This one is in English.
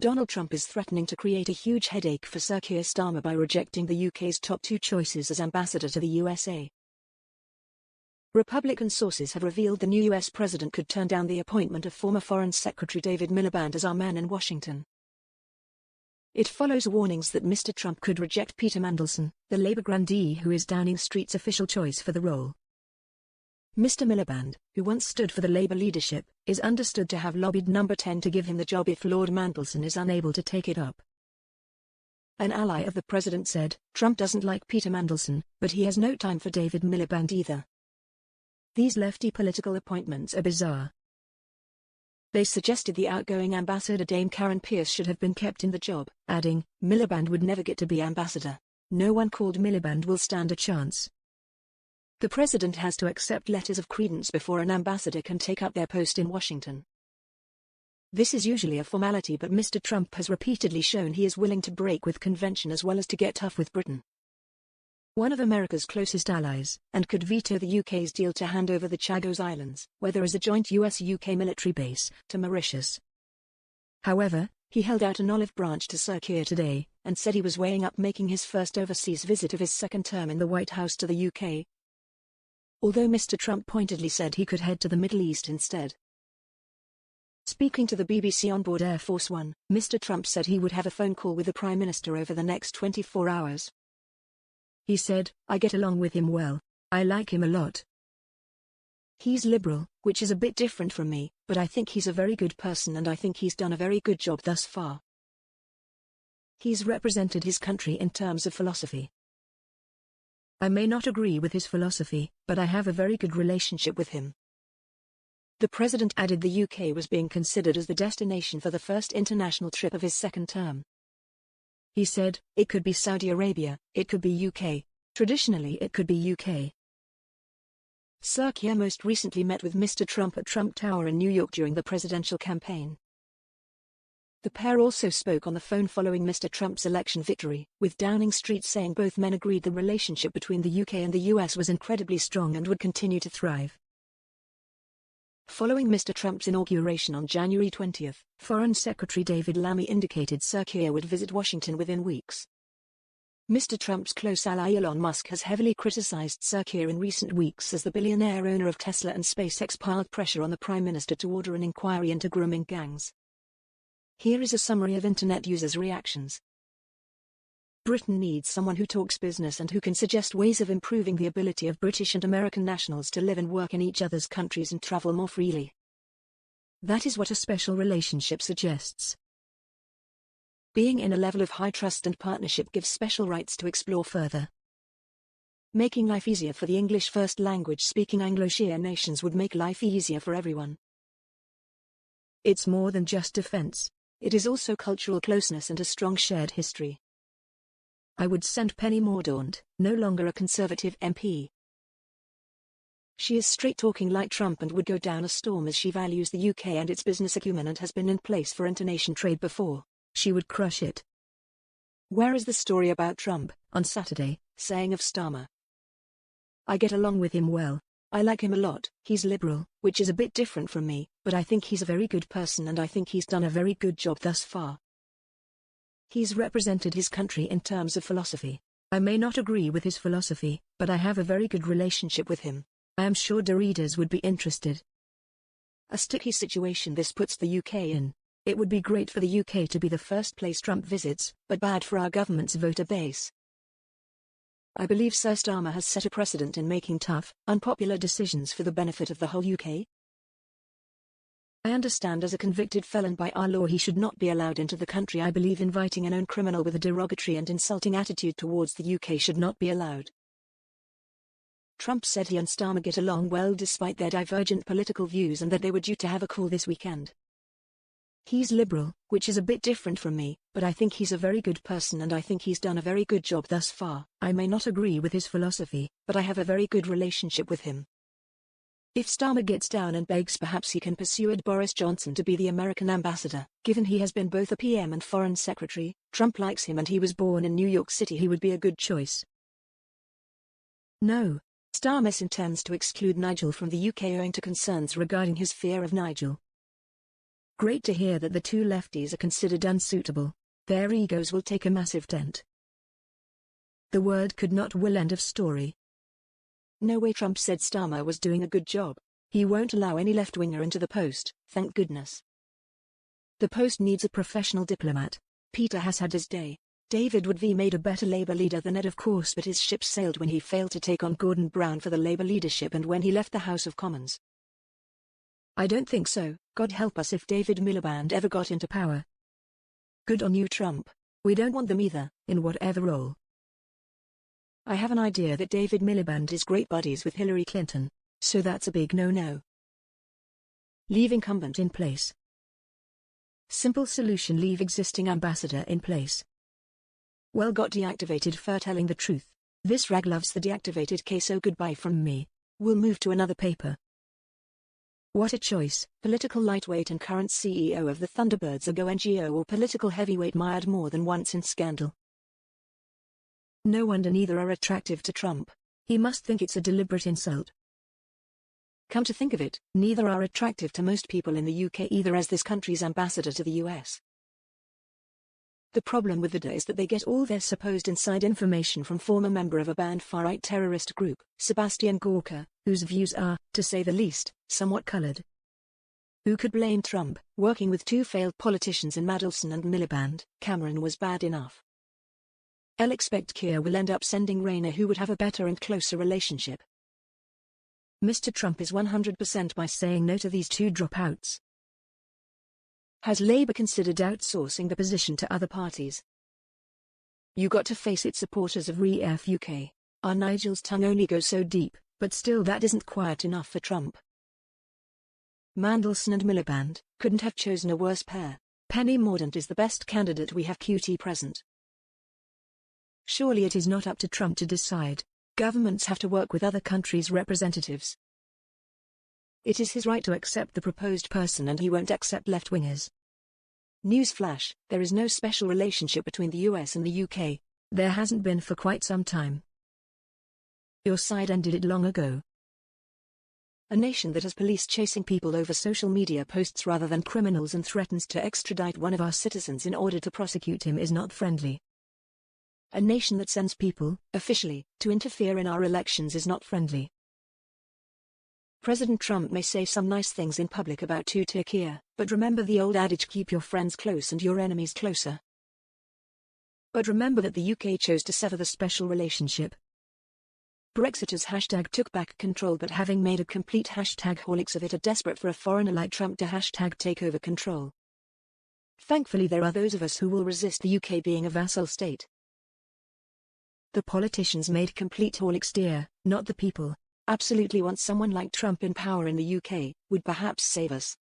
Donald Trump is threatening to create a huge headache for Sir Keir Starmer by rejecting the UK's top two choices as ambassador to the USA. Republican sources have revealed the new US president could turn down the appointment of former Foreign Secretary David Miliband as our man in Washington. It follows warnings that Mr. Trump could reject Peter Mandelson, the Labour grandee who is Downing Street's official choice for the role. Mr. Miliband, who once stood for the Labour leadership, is understood to have lobbied Number 10 to give him the job if Lord Mandelson is unable to take it up. An ally of the president said, "Trump doesn't like Peter Mandelson, but he has no time for David Miliband either. These lefty political appointments are bizarre." They suggested the outgoing ambassador Dame Karen Pierce should have been kept in the job, adding, "Miliband would never get to be ambassador. No one called Miliband will stand a chance." The president has to accept letters of credence before an ambassador can take up their post in Washington. This is usually a formality, but Mr. Trump has repeatedly shown he is willing to break with convention as well as to get tough with Britain, one of America's closest allies, and could veto the UK's deal to hand over the Chagos Islands, where there is a joint US-UK military base, to Mauritius. However, he held out an olive branch to Sir Keir today, and said he was weighing up making his first overseas visit of his second term in the White House to the UK, although Mr. Trump pointedly said he could head to the Middle East instead. Speaking to the BBC on board Air Force One, Mr. Trump said he would have a phone call with the Prime Minister over the next 24 hours. He said, "I get along with him well. I like him a lot. He's liberal, which is a bit different from me, but I think he's a very good person and I think he's done a very good job thus far. He's represented his country in terms of philosophy. I may not agree with his philosophy, but I have a very good relationship with him." The president added the UK was being considered as the destination for the first international trip of his second term. He said, "It could be Saudi Arabia, it could be UK. Traditionally it could be UK." Sir Keir most recently met with Mr. Trump at Trump Tower in New York during the presidential campaign. The pair also spoke on the phone following Mr. Trump's election victory, with Downing Street saying both men agreed the relationship between the UK and the US was incredibly strong and would continue to thrive. Following Mr. Trump's inauguration on January 20, Foreign Secretary David Lammy indicated Sir Keir would visit Washington within weeks. Mr. Trump's close ally Elon Musk has heavily criticized Sir Keir in recent weeks as the billionaire owner of Tesla and SpaceX piled pressure on the Prime Minister to order an inquiry into grooming gangs. Here is a summary of internet users' reactions. Britain needs someone who talks business and who can suggest ways of improving the ability of British and American nationals to live and work in each other's countries and travel more freely. That is what a special relationship suggests. Being in a level of high trust and partnership gives special rights to explore further. Making life easier for the English first language speaking Anglo-share nations would make life easier for everyone. It's more than just defense. It is also cultural closeness and a strong shared history. I would send Penny Mordaunt, no longer a Conservative MP. She is straight-talking like Trump and would go down a storm as she values the UK and its business acumen and has been in place for international trade before. She would crush it. Where is the story about Trump, on Saturday, saying of Starmer, "I get along with him well. I like him a lot. He's liberal, which is a bit different from me, but I think he's a very good person and I think he's done a very good job thus far. He's represented his country in terms of philosophy. I may not agree with his philosophy, but I have a very good relationship with him. I am sure the readers would be interested." A sticky situation this puts the UK in. It would be great for the UK to be the first place Trump visits, but bad for our government's voter base. I believe Sir Starmer has set a precedent in making tough, unpopular decisions for the benefit of the whole UK. I understand as a convicted felon by our law he should not be allowed into the country. I believe inviting a known criminal with a derogatory and insulting attitude towards the UK should not be allowed. Trump said he and Starmer get along well despite their divergent political views and that they were due to have a call this weekend. He's liberal, which is a bit different from me, but I think he's a very good person and I think he's done a very good job thus far. I may not agree with his philosophy, but I have a very good relationship with him. If Starmer gets down and begs, perhaps he can persuade Boris Johnson to be the American ambassador. Given he has been both a PM and foreign secretary, Trump likes him and he was born in New York City, he would be a good choice. No. Starmer intends to exclude Nigel from the UK owing to concerns regarding his fear of Nigel. Great to hear that the two lefties are considered unsuitable. Their egos will take a massive dent. The word could not will end of story. No way. Trump said Starmer was doing a good job. He won't allow any left-winger into the post, thank goodness. The post needs a professional diplomat. Peter has had his day. David would be made a better Labour leader than Ed, of course, but his ship sailed when he failed to take on Gordon Brown for the Labour leadership and when he left the House of Commons. I don't think so. God help us if David Miliband ever got into power. Good on you, Trump. We don't want them either, in whatever role. I have an idea that David Miliband is great buddies with Hillary Clinton, so that's a big no-no. Leave incumbent in place. Simple solution: leave existing ambassador in place. Well, got deactivated for telling the truth. This rag loves the deactivated case, so goodbye from me. We'll move to another paper. What a choice. Political lightweight and current CEO of the Thunderbirds Ago NGO, or political heavyweight mired more than once in scandal. No wonder neither are attractive to Trump. He must think it's a deliberate insult. Come to think of it, neither are attractive to most people in the UK either, as this country's ambassador to the US. The problem with the day is that they get all their supposed inside information from former member of a banned far-right terrorist group, Sebastian Gorka, whose views are, to say the least, somewhat coloured. Who could blame Trump? Working with two failed politicians in Madelson and Miliband, Cameron was bad enough. I'll expect Keir will end up sending Rayner, who would have a better and closer relationship. Mr. Trump is 100% by saying no to these two dropouts. Has Labour considered outsourcing the position to other parties? You got to face it, supporters of Re-F UK. Our Nigel's tongue only goes so deep, but still that isn't quiet enough for Trump. Mandelson and Miliband couldn't have chosen a worse pair. Penny Mordaunt is the best candidate we have QT present. Surely it is not up to Trump to decide. Governments have to work with other countries' representatives. It is his right to accept the proposed person, and he won't accept left-wingers. Newsflash: there is no special relationship between the US and the UK. There hasn't been for quite some time. Your side ended it long ago. A nation that has police chasing people over social media posts rather than criminals and threatens to extradite one of our citizens in order to prosecute him is not friendly. A nation that sends people, officially, to interfere in our elections is not friendly. President Trump may say some nice things in public about Sir Keir, but remember the old adage: keep your friends close and your enemies closer. But remember that the UK chose to sever the special relationship. Brexiters #took back control, but having made a complete #holics of it, are desperate for a foreigner like Trump to take over control. Thankfully there are those of us who will resist the UK being a vassal state. The politicians made complete holics, dear, not the people. Absolutely want someone like Trump in power in the UK, would perhaps save us.